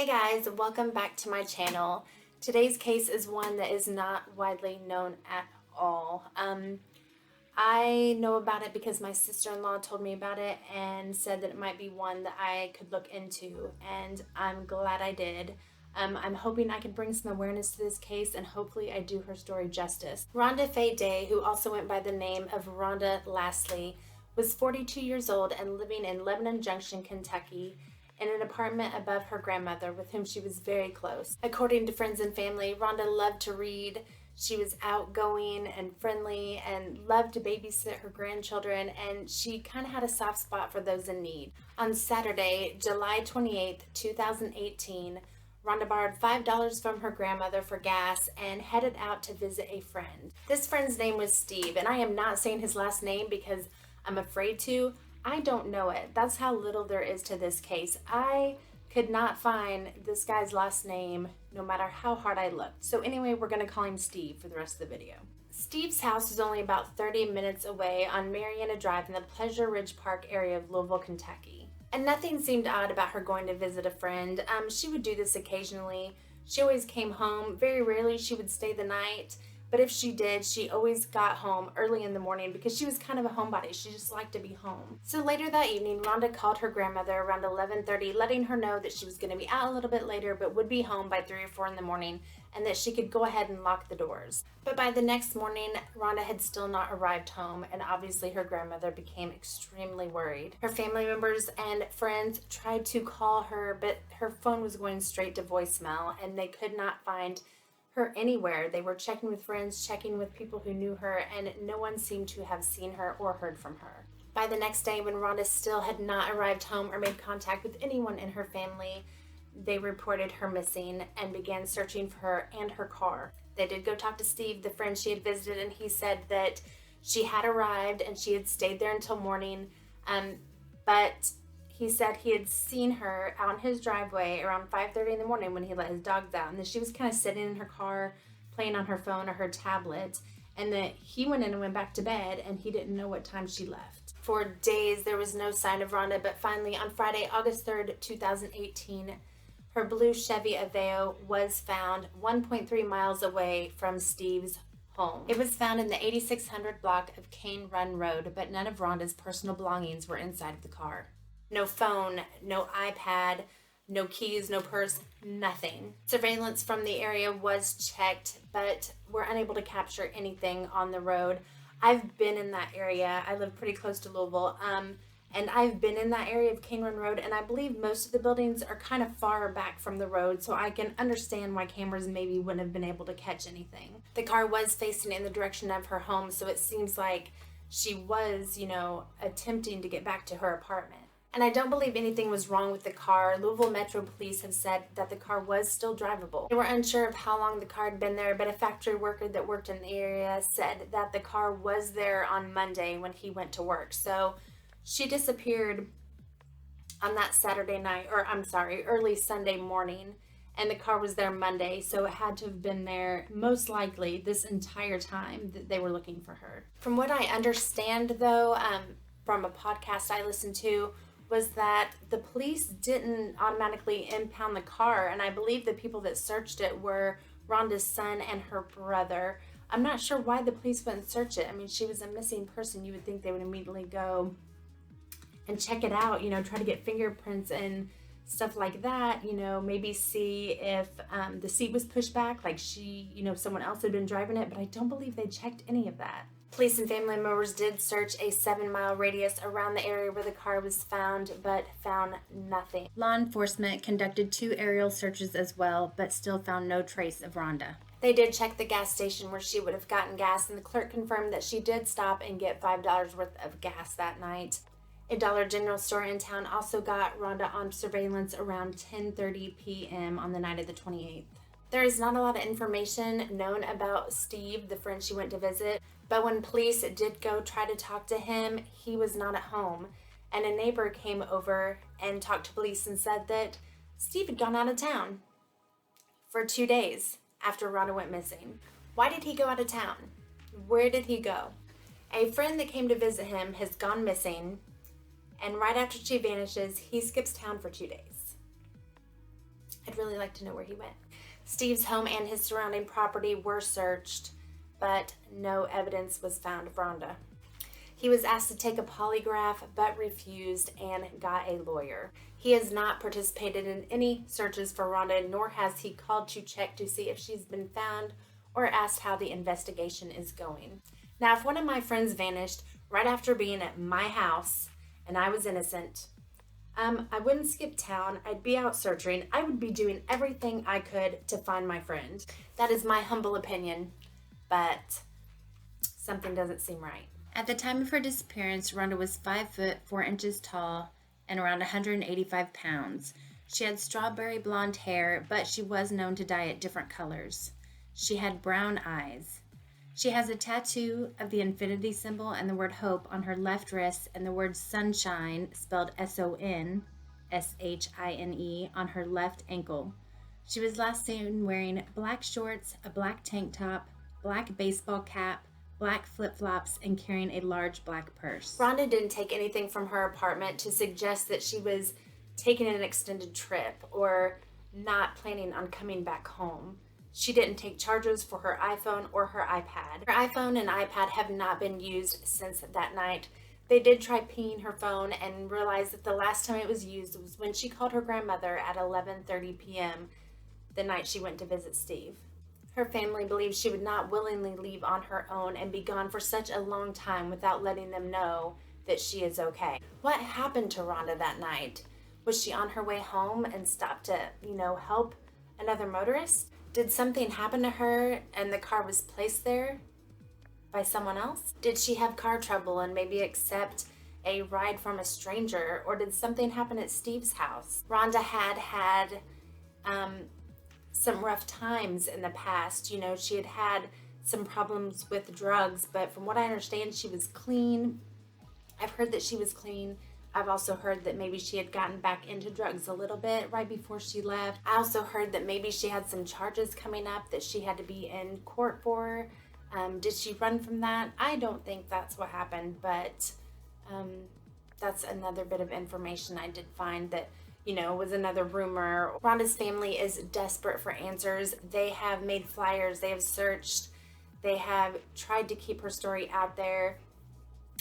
Hey guys, welcome back to my channel. Today's case is one that is not widely known at all. I know about it because my sister-in-law told me about it and said that it might be one that I could look into, and I'm glad I did. I'm hoping I can bring some awareness to this case, and hopefully I do her story justice. Rhonda Faye Day, who also went by the name of Rhonda Lastly, was 42 years old and living in Lebanon Junction, Kentucky, in an apartment above her grandmother, with whom she was very close. According to friends and family, Rhonda loved to read. She was outgoing and friendly and loved to babysit her grandchildren, and she kind of had a soft spot for those in need. On Saturday, July 28th, 2018, Rhonda borrowed $5 from her grandmother for gas and headed out to visit a friend. This friend's name was Steve, and I am not saying his last name because I'm afraid to. I don't know it. That's how little there is to this case. I could not find this guy's last name no matter how hard I looked. So anyway, we're going to call him Steve for the rest of the video. Steve's house was only about 30 minutes away on Mariana Drive in the Pleasure Ridge Park area of Louisville, Kentucky. And nothing seemed odd about her going to visit a friend. She would do this occasionally. She always came home. Very rarely she would stay the night. But if she did, she always got home early in the morning because she was kind of a homebody. She just liked to be home. So later that evening, Rhonda called her grandmother around 11:30, letting her know that she was going to be out a little bit later, but would be home by 3 or 4 in the morning, and that she could go ahead and lock the doors. But by the next morning, Rhonda had still not arrived home, and obviously her grandmother became extremely worried. Her family members and friends tried to call her, but her phone was going straight to voicemail, and they could not find her anywhere. They were checking with friends, checking with people who knew her, and no one seemed to have seen her or heard from her. By the next day, when Rhonda still had not arrived home or made contact with anyone in her family, they reported her missing and began searching for her and her car. They did go talk to Steve, the friend she had visited, and he said that she had arrived and she had stayed there until morning, but he said he had seen her out in his driveway around 5:30 in the morning when he let his dogs out, and that she was kind of sitting in her car playing on her phone or her tablet, and that he went in and went back to bed, and he didn't know what time she left. For days there was no sign of Rhonda, but finally on Friday, August 3rd, 2018, her blue Chevy Aveo was found 1.3 miles away from Steve's home. It was found in the 8600 block of Cane Run Road, but none of Rhonda's personal belongings were inside of the car. No phone, no iPad, no keys, no purse, nothing. Surveillance from the area was checked, but we're unable to capture anything on the road. I've been in that area. I live pretty close to Louisville, and I've been in that area of Cane Run Road, and I believe most of the buildings are kind of far back from the road, so I can understand why cameras maybe wouldn't have been able to catch anything. The car was facing in the direction of her home, so it seems like she was, attempting to get back to her apartment. And I don't believe anything was wrong with the car. Louisville Metro Police have said that the car was still drivable. They were unsure of how long the car had been there, but a factory worker that worked in the area said that the car was there on Monday when he went to work. So she disappeared on that Saturday night, early Sunday morning, and the car was there Monday, so it had to have been there most likely this entire time that they were looking for her. From what I understand, though, from a podcast I listened to, was that the police didn't automatically impound the car, and I believe the people that searched it were Rhonda's son and her brother. I'm not sure why the police wouldn't search it. I mean, she was a missing person. You would think they would immediately go and check it out, try to get fingerprints and stuff like that, maybe see if the seat was pushed back, like someone else had been driving it, but I don't believe they checked any of that. Police and family members did search a 7-mile radius around the area where the car was found, but found nothing. Law enforcement conducted 2 aerial searches as well, but still found no trace of Rhonda. They did check the gas station where she would have gotten gas, and the clerk confirmed that she did stop and get $5 worth of gas that night. A Dollar General store in town also got Rhonda on surveillance around 10:30 p.m. on the night of the 28th. There is not a lot of information known about Steve, the friend she went to visit, but when police did go try to talk to him, he was not at home, and a neighbor came over and talked to police and said that Steve had gone out of town for 2 days after Rhonda went missing. Why did he go out of town? Where did he go? A friend that came to visit him has gone missing, and right after she vanishes, he skips town for 2 days. I'd really like to know where he went. Steve's home and his surrounding property were searched, but no evidence was found of Rhonda. He was asked to take a polygraph, but refused and got a lawyer. He has not participated in any searches for Rhonda, nor has he called to check to see if she's been found or asked how the investigation is going. Now, if one of my friends vanished right after being at my house and I was innocent, I wouldn't skip town. I'd be out searching. I would be doing everything I could to find my friend. That is my humble opinion, but something doesn't seem right. At the time of her disappearance, Rhonda was 5 foot 4 inches tall and around 185 pounds. She had strawberry blonde hair, but she was known to dye it different colors. She had brown eyes. She has a tattoo of the infinity symbol and the word hope on her left wrist and the word sunshine, spelled SONSHINE, on her left ankle. She was last seen wearing black shorts, a black tank top, black baseball cap, black flip-flops, and carrying a large black purse. Rhonda didn't take anything from her apartment to suggest that she was taking an extended trip or not planning on coming back home. She didn't take charges for her iPhone or her iPad. Her iPhone and iPad have not been used since that night. They did try pinging her phone and realized that the last time it was used was when she called her grandmother at 11:30 p.m. the night she went to visit Steve. Her family believes she would not willingly leave on her own and be gone for such a long time without letting them know that she is okay. What happened to Rhonda that night? Was she on her way home and stopped to, help another motorist? Did something happen to her and the car was placed there by someone else? Did she have car trouble and maybe accept a ride from a stranger? Or did something happen at Steve's house? Rhonda had some rough times in the past. She had some problems with drugs, but from what I understand, she was clean. I've heard that she was clean. I've also heard that maybe she had gotten back into drugs a little bit right before she left. I also heard that maybe she had some charges coming up that she had to be in court for. Did she run from that? I don't think that's what happened, but that's another bit of information I did find that, was another rumor. Rhonda's family is desperate for answers. They have made flyers. They have searched. They have tried to keep her story out there.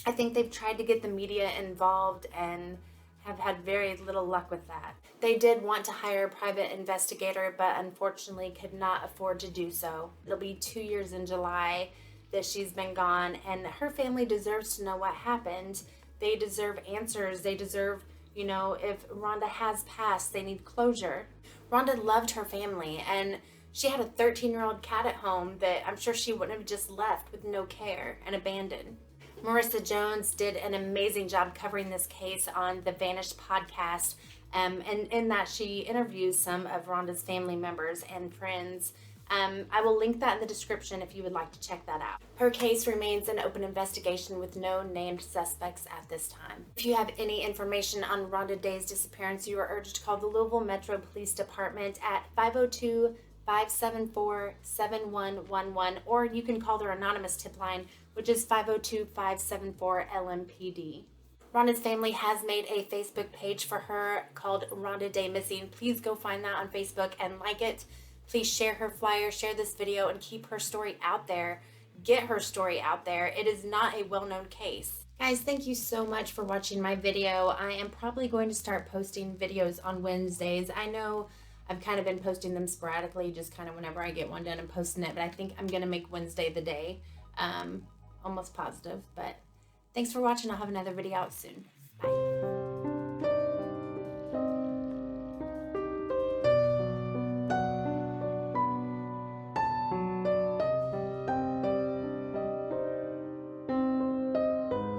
I think they've tried to get the media involved and have had very little luck with that. They did want to hire a private investigator, but unfortunately could not afford to do so. It'll be 2 years in July that she's been gone, and her family deserves to know what happened. They deserve answers. They deserve, if Rhonda has passed, they need closure. Rhonda loved her family, and she had a 13-year-old cat at home that I'm sure she wouldn't have just left with no care and abandoned. Marissa Jones did an amazing job covering this case on the Vanished podcast, and in that she interviews some of Rhonda's family members and friends. I will link that in the description if you would like to check that out. Her case remains an open investigation with no named suspects at this time. If you have any information on Rhonda Day's disappearance, you are urged to call the Louisville Metro Police Department at 502-574-7111, or you can call their anonymous tip line, which is 502-574-LMPD. Rhonda's family has made a Facebook page for her called Rhonda Day Missing. Please go find that on Facebook and like it. Please share her flyer, share this video, and keep her story out there. Get her story out there. It is not a well-known case. Guys, thank you so much for watching my video. I am probably going to start posting videos on Wednesdays. I know I've kind of been posting them sporadically, just kind of whenever I get one done and posting it, but I think I'm going to make Wednesday the day. Almost positive, but thanks for watching. I'll have another video out soon. Bye.